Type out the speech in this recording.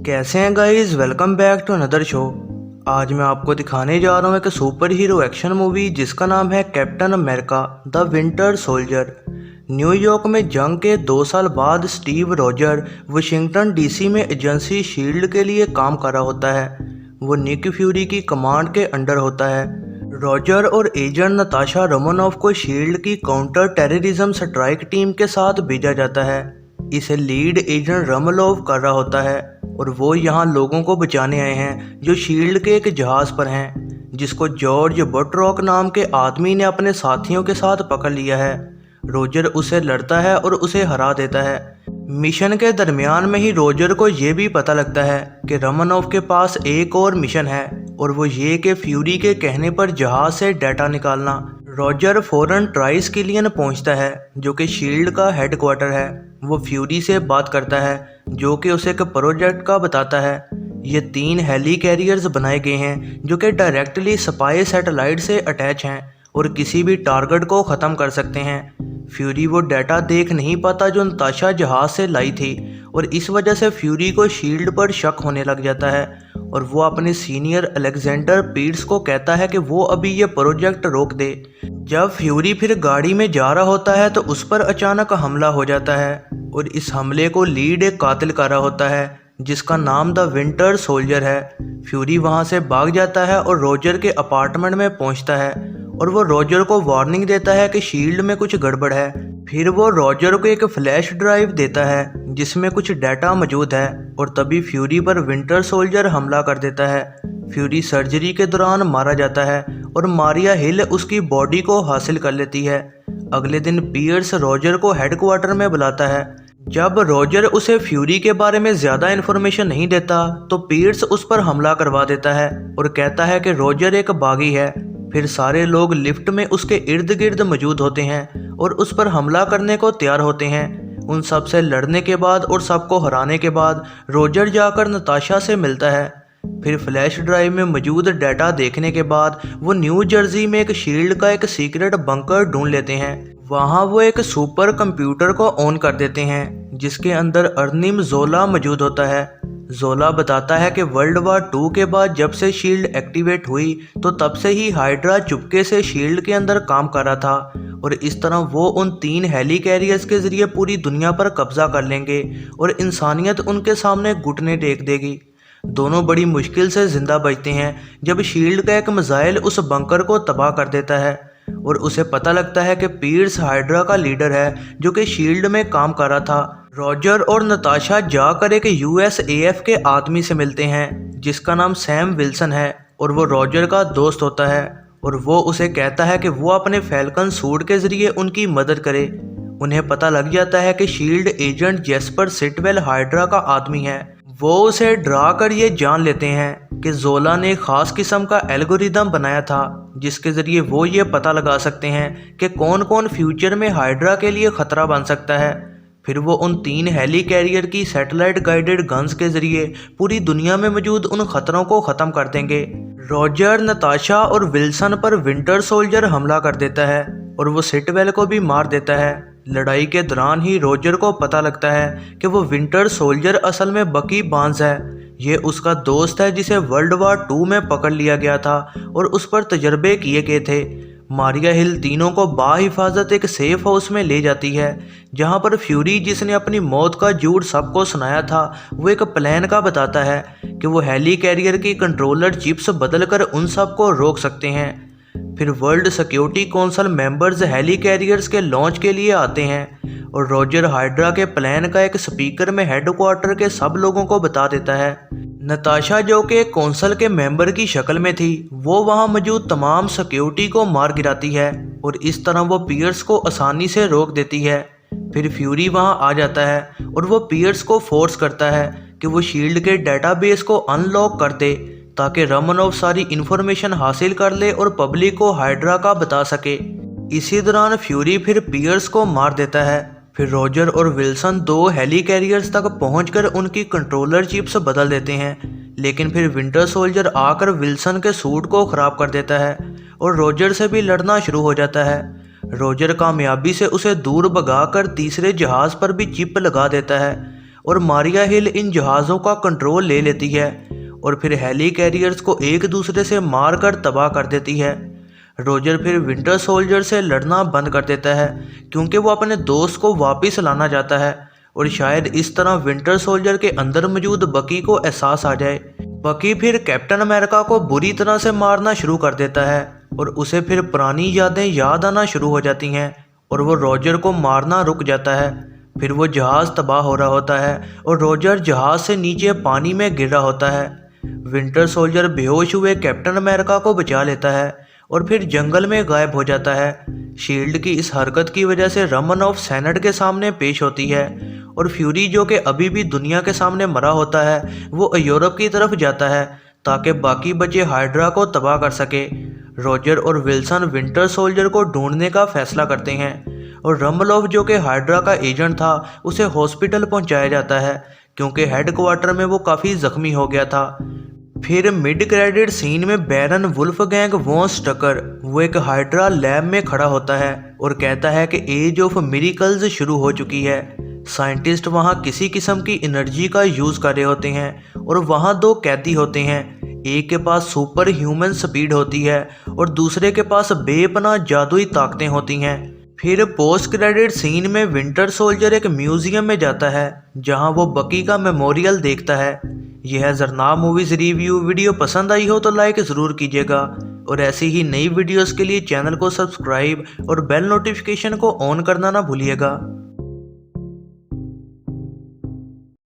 कैसे हैं guys, welcome back to another show. आज मैं आपको दिखाने जा रहा हूँ एक सुपर हीरो एक्शन मूवी जिसका नाम है captain America the winter soldier. New York में जंग के 2 साल बाद स्टीव रॉजर वाशिंगटन डीसी में एजेंसी शील्ड के लिए काम कर रहा होता है। वो निक फ्यूरी की कमांड के अंडर होता है। रॉजर और एजेंट नताशा रोमानोफ को शील्ड की काउंटर टेररिज्म स्ट्राइक टीम के साथ भेजा जाता है। इसे लीड एजेंट रोमानोफ कर रहा होता है और वो यहाँ लोगों को बचाने आए हैं जो शील्ड के एक जहाज़ पर हैं जिसको जॉर्ज बटरॉक नाम के आदमी ने अपने साथियों के साथ पकड़ लिया है। रोजर उसे लड़ता है और उसे हरा देता है। मिशन के दरमियान में ही रोजर को ये भी पता लगता है कि रोमानोफ के पास एक और मिशन है और वो ये कि फ्यूरी के कहने पर जहाज़ से डाटा निकालना। रोजर फौरन ट्राइस किलियन पहुंचता है जो कि शील्ड का हेडक्वार्टर है। वो फ्यूरी से बात करता है जो कि उसे एक प्रोजेक्ट का बताता है। ये 3 हेली कैरियर्स बनाए गए हैं जो कि डायरेक्टली स्पाई सैटेलाइट से अटैच हैं और किसी भी टारगेट को ख़त्म कर सकते हैं। फ्यूरी वो डाटा देख नहीं पाता जो नताशा जहाज़ से लाई थी और इस वजह से फ्यूरी को शील्ड पर शक होने लग जाता है और वो अपने सीनियर अलेक्जेंडर पीट्स को कहता है कि वो अभी ये प्रोजेक्ट रोक दे। जब फ्यूरी फिर गाड़ी में जा रहा होता है तो उस पर अचानक हमला हो जाता है और इस हमले को लीड एक कातिल कर रहा होता है जिसका नाम द विंटर सोल्जर है। फ्यूरी वहां से भाग जाता है और रोजर के अपार्टमेंट में पहुंचता है और वो रोजर को वार्निंग देता है कि शील्ड में कुछ गड़बड़ है। फिर वो रोजर को एक फ्लैश ड्राइव देता है जिसमें कुछ डाटा मौजूद है और तभी फ्यूरी पर विंटर सोल्जर हमला कर देता है। फ्यूरी सर्जरी के दौरान मारा जाता है और मारिया हिल उसकी बॉडी को हासिल कर लेती है। अगले दिन पियर्स रोजर को हेडक्वार्टर में बुलाता है। जब रोजर उसे फ्यूरी के बारे में ज़्यादा इन्फॉर्मेशन नहीं देता तो पियर्स उस पर हमला करवा देता है और कहता है कि रोजर एक बागी है। फिर सारे लोग लिफ्ट में उसके इर्द गिर्द मौजूद होते हैं और उस पर हमला करने को तैयार होते हैं। उन सब से लड़ने के बाद और सबको हराने के बाद रोजर जाकर नताशा से मिलता है। फिर फ्लैश ड्राइव में मौजूद डाटा देखने के बाद वो न्यू जर्सी में एक शील्ड का एक सीक्रेट बंकर ढूंढ लेते हैं। वहाँ वो एक सुपर कंप्यूटर को ऑन कर देते हैं जिसके अंदर अर्निम जोला मौजूद होता है। जोला बताता है कि वर्ल्ड वार 2 के बाद जब से शील्ड एक्टिवेट हुई तो तब से ही हाइड्रा चुपके से शील्ड के अंदर काम कर रहा था और इस तरह वो उन 3 हेली कैरियर्स के जरिए पूरी दुनिया पर कब्जा कर लेंगे और इंसानियत उनके सामने घुटने टेक देगी। दोनों बड़ी मुश्किल से जिंदा बचते हैं जब शील्ड का एक मिसाइल उस बंकर को तबाह कर देता है और उसे पता लगता है कि पीर्स हाइड्रा का लीडर है जो कि शील्ड में काम कर रहा था। रॉजर और नताशा जाकर एक USAF के आदमी से मिलते हैं जिसका नाम सैम विल्सन है और वो रॉजर का दोस्त होता है और वो उसे कहता है कि वो अपने फैल्कन सूट के जरिए उनकी मदद करे। उन्हें पता लग जाता है कि shield agent Jasper Sitwell hydra का आदमी है। वो उसे डरा कर ये जान लेते हैं कि जोला ने खास किस्म का एल्गोरिदम बनाया था जिसके जरिए वो ये पता लगा सकते हैं कि कौन कौन फ्यूचर में हाइड्रा के लिए खतरा बन सकता है। फिर वो उन 3 हेली कैरियर की सैटेलाइट गाइडेड गन्स के जरिए पूरी दुनिया में मौजूद उन खतरों को ख़त्म कर देंगे। रॉजर, नताशा और विल्सन पर विंटर सोल्जर हमला कर देता है और वो सिटवेल को भी मार देता है। लड़ाई के दौरान ही रॉजर को पता लगता है कि वो विंटर सोल्जर असल में बकी बार्न्स है। ये उसका दोस्त है जिसे वर्ल्ड वार 2 में पकड़ लिया गया था और उस पर तजर्बे किए गए थे। मारिया हिल तीनों को बाहिफाजत एक सेफ हाउस में ले जाती है जहां पर फ्यूरी, जिसने अपनी मौत का झूठ सबको सुनाया था, वो एक प्लान का बताता है कि वो हेली कैरियर की कंट्रोलर चिप्स बदलकर उन सब को रोक सकते हैं। फिर world security council members helicarriers के लॉन्च के लिए आते हैं और रॉजर हाइड्रा के प्लान का एक स्पीकर में हेडक्वार्टर के सब लोगों को बता देता है। नताशा, जो कि एक काउंसिल के मेंबर की शक्ल में थी, वो वहां मौजूद तमाम सिक्योरिटी को मार गिराती है और इस तरह वो पियर्स को आसानी से रोक देती है। फिर फ्यूरी वहां आ जाता है और वो पियर्स को फोर्स करता है कि वो शील्ड के डेटाबेस को अनलॉक कर दे ताकि रोमानोफ सारी इन्फॉर्मेशन हासिल कर ले और पब्लिक को हाइड्रा का बता सके। इसी दौरान फ्यूरी फिर पियर्स को मार देता है। फिर रॉजर और विल्सन 2 हेली कैरियर्स तक पहुंचकर उनकी कंट्रोलर चिप्स बदल देते हैं, लेकिन फिर विंटर सोल्जर आकर विल्सन के सूट को ख़राब कर देता है और रॉजर से भी लड़ना शुरू हो जाता है। रॉजर कामयाबी से उसे दूर भगाकर तीसरे जहाज़ पर भी चिप लगा देता है और मारिया हिल इन जहाज़ों का कंट्रोल ले लेती है और फिर हेली कैरियर्स को एक दूसरे से मार कर तबाह कर देती है। रोजर फिर विंटर सोल्जर से लड़ना बंद कर देता है क्योंकि वो अपने दोस्त को वापस लाना चाहता है और शायद इस तरह विंटर सोल्जर के अंदर मौजूद बकी को एहसास आ जाए। बकी फिर कैप्टन अमेरिका को बुरी तरह से मारना शुरू कर देता है और उसे फिर पुरानी यादें याद आना शुरू हो जाती हैं और वो रोजर को मारना रुक जाता है। फिर वो जहाज़ तबाह हो रहा होता है और रोजर जहाज़ से नीचे पानी में गिर रहा होता है। विंटर सोल्जर बेहोश हुए कैप्टन अमेरिका को बचा लेता है और फिर जंगल में गायब हो जाता है। शील्ड की इस हरकत की वजह से रमनॉफ सेनेट के सामने पेश होती है और फ्यूरी जो कि अभी भी दुनिया के सामने मरा होता है वो यूरोप की तरफ जाता है ताकि बाकी बचे हाइड्रा को तबाह कर सके। रोजर और विल्सन विंटर सोल्जर को ढूंढने का फैसला करते हैं और रमलोफ जो कि हाइड्रा का एजेंट था उसे हॉस्पिटल पहुंचाया जाता है क्योंकि हेडक्वार्टर में वो काफ़ी जख्मी हो गया था। फिर मिड क्रेडिट सीन में बैरन वुल्फगैंग वॉन स्टकर वो एक हाइड्रा लैब में खड़ा होता है और कहता है कि एज ऑफ मिरेकल्स शुरू हो चुकी है। साइंटिस्ट वहाँ किसी किस्म की एनर्जी का यूज़ कर रहे होते हैं और वहाँ दो कैदी होते हैं, एक के पास सुपर ह्यूमन स्पीड होती है और दूसरे के पास बेपनाह जादुई ताकतें होती हैं। फिर पोस्ट क्रेडिट सीन में विंटर सोल्जर एक म्यूजियम में जाता है जहां वो बकी का मेमोरियल देखता है। यह जरना मूवीज़ रिव्यू वीडियो पसंद आई हो तो लाइक ज़रूर कीजिएगा और ऐसी ही नई वीडियोस के लिए चैनल को सब्सक्राइब और बेल नोटिफिकेशन को ऑन करना ना भूलिएगा।